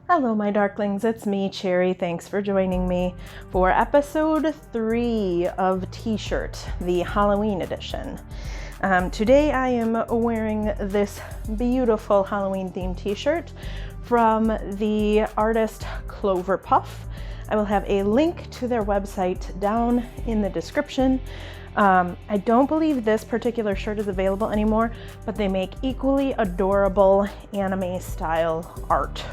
Hello, my darklings. It's me, Cherry. Thanks for joining me for episode 3 of T-Shirt, the Halloween edition. Today I am wearing this beautiful Halloween themed T-shirt from the artist Cloverpuff. I will have a link to their website down in the description. I don't believe this particular shirt is available anymore, but they make equally adorable anime style art.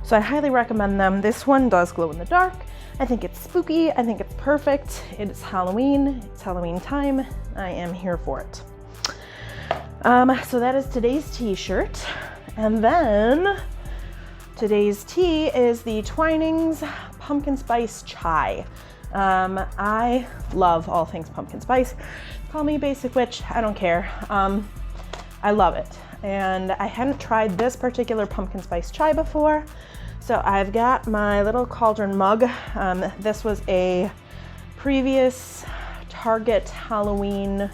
So I highly recommend them. This one does glow in the dark. I think it's spooky. I think it's perfect. It's Halloween. It's Halloween time. I am here for it. So that is today's T-shirt. And then today's tea is the Twinings Pumpkin Spice Chai. I love all things pumpkin spice. Call me basic witch, I don't care. I love it. And I hadn't tried this particular pumpkin spice chai before. So I've got my little cauldron mug. This was a previous Target Halloween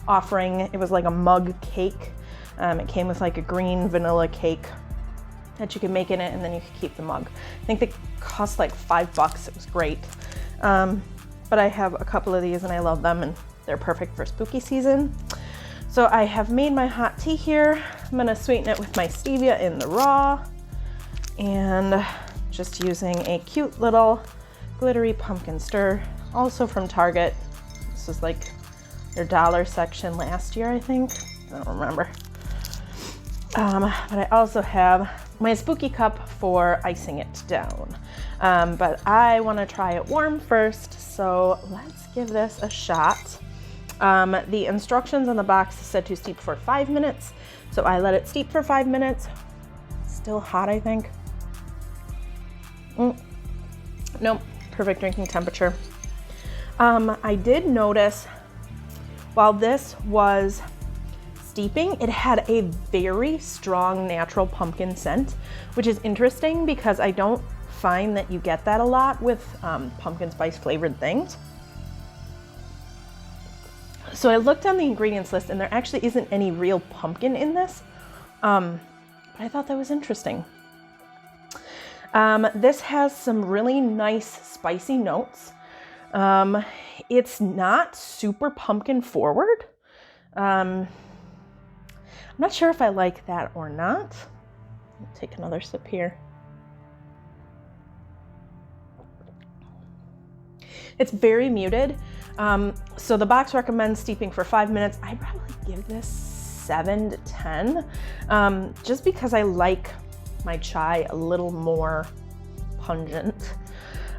offering. It was like a mug cake. It came with like a green vanilla cake that you could make in it, and then you could keep the mug. I think they cost like $5. It was great. But I have a couple of these and I love them, and they're perfect for spooky season. So I have made my hot tea here. I'm gonna sweeten it with my stevia in the raw, and just using a cute little glittery pumpkin stir, also from Target. This was like their dollar section last year, I think. I don't remember. But I also have my spooky cup for icing it down. But I want to try it warm first, so let's give this a shot. The instructions on the box said to steep for 5 minutes, so I let it steep for 5 minutes. Still hot, I think. Nope, perfect drinking temperature. I did notice while this was steeping, it had a very strong natural pumpkin scent, which is interesting because I don't find that you get that a lot with pumpkin spice flavored things. So I looked on the ingredients list and there actually isn't any real pumpkin in this, but I thought that was interesting. This has some really nice spicy notes. It's not super pumpkin forward. I'm not sure if I like that or not. I'll take another sip here. It's very muted. So the box recommends steeping for 5 minutes. I'd probably give this 7 to 10, just because I like my chai a little more pungent.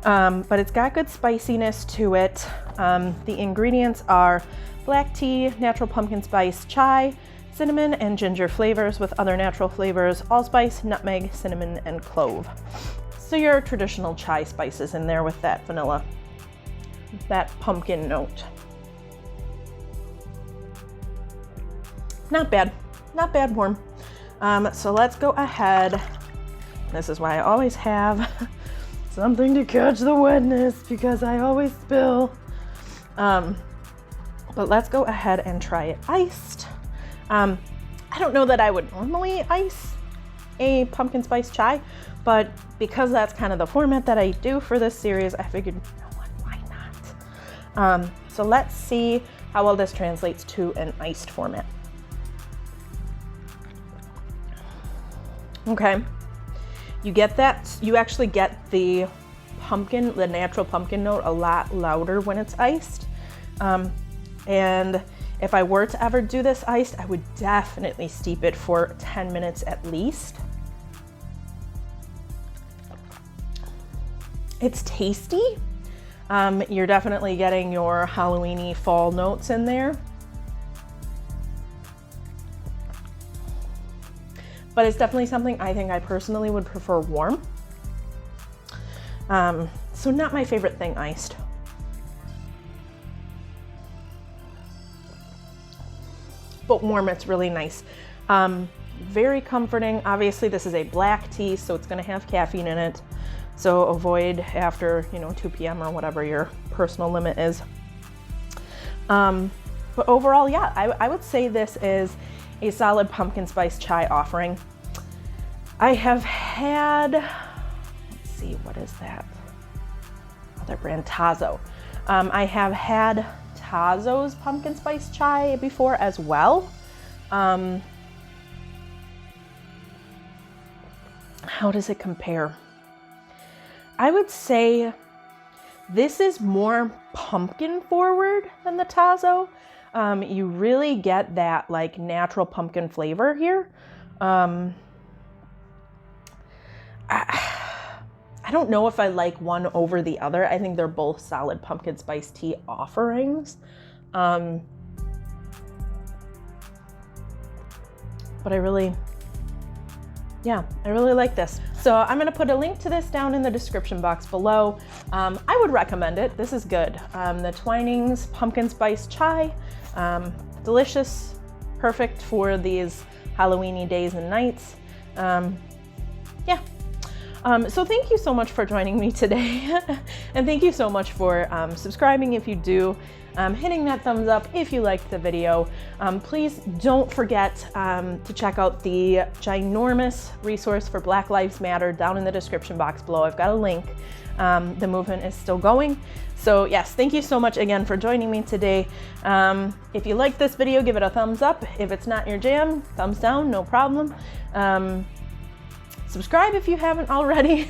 But it's got good spiciness to it. The ingredients are black tea, natural pumpkin spice chai, cinnamon and ginger flavors with other natural flavors, allspice, nutmeg, cinnamon, and clove. So your traditional chai spices in there with that vanilla, that pumpkin note. Not bad warm. So let's go ahead. This is why I always have something to catch the wetness, because I always spill. But let's go ahead and try it iced. I don't know that I would normally ice a pumpkin spice chai, but because that's kind of the format that I do for this series, I figured, you know what, why not? So let's see how well this translates to an iced format. Okay, you get that, you actually get the pumpkin, the natural pumpkin note a lot louder when it's iced. And if I were to ever do this iced, I would definitely steep it for 10 minutes at least. It's tasty. You're definitely getting your Halloween-y fall notes in there. But it's definitely something I think I personally would prefer warm. So not my favorite thing iced. But warm, it's really nice. Very comforting. Obviously this is a black tea, so it's gonna have caffeine in it. So avoid after, 2 p.m. or whatever your personal limit is. But overall, yeah, I would say this is a solid pumpkin spice chai offering. I have had, let's see, what is that? Other brand, Tazo. I have had Tazo's pumpkin spice chai before as well. How does it compare? I would say this is more pumpkin forward than the Tazo. You really get that like natural pumpkin flavor here. I don't know if I like one over the other. I think they're both solid pumpkin spice tea offerings. But I really like this. So I'm gonna put a link to this down in the description box below. I would recommend it. This is good. The Twinings pumpkin spice chai, delicious, perfect for these Halloween-y days and nights. Yeah. So thank you so much for joining me today. And thank you so much for subscribing if you do, hitting that thumbs up if you liked the video. Please don't forget to check out the ginormous resource for Black Lives Matter down in the description box below. I've got a link. The movement is still going. So yes, thank you so much again for joining me today. If you liked this video, give it a thumbs up. If it's not your jam, thumbs down, no problem. Subscribe if you haven't already.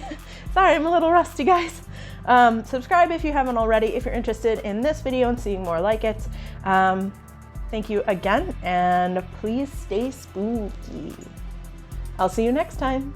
Sorry, I'm a little rusty, guys. Subscribe if you haven't already, if you're interested in this video and seeing more like it. Thank you again, and please stay spooky. I'll see you next time.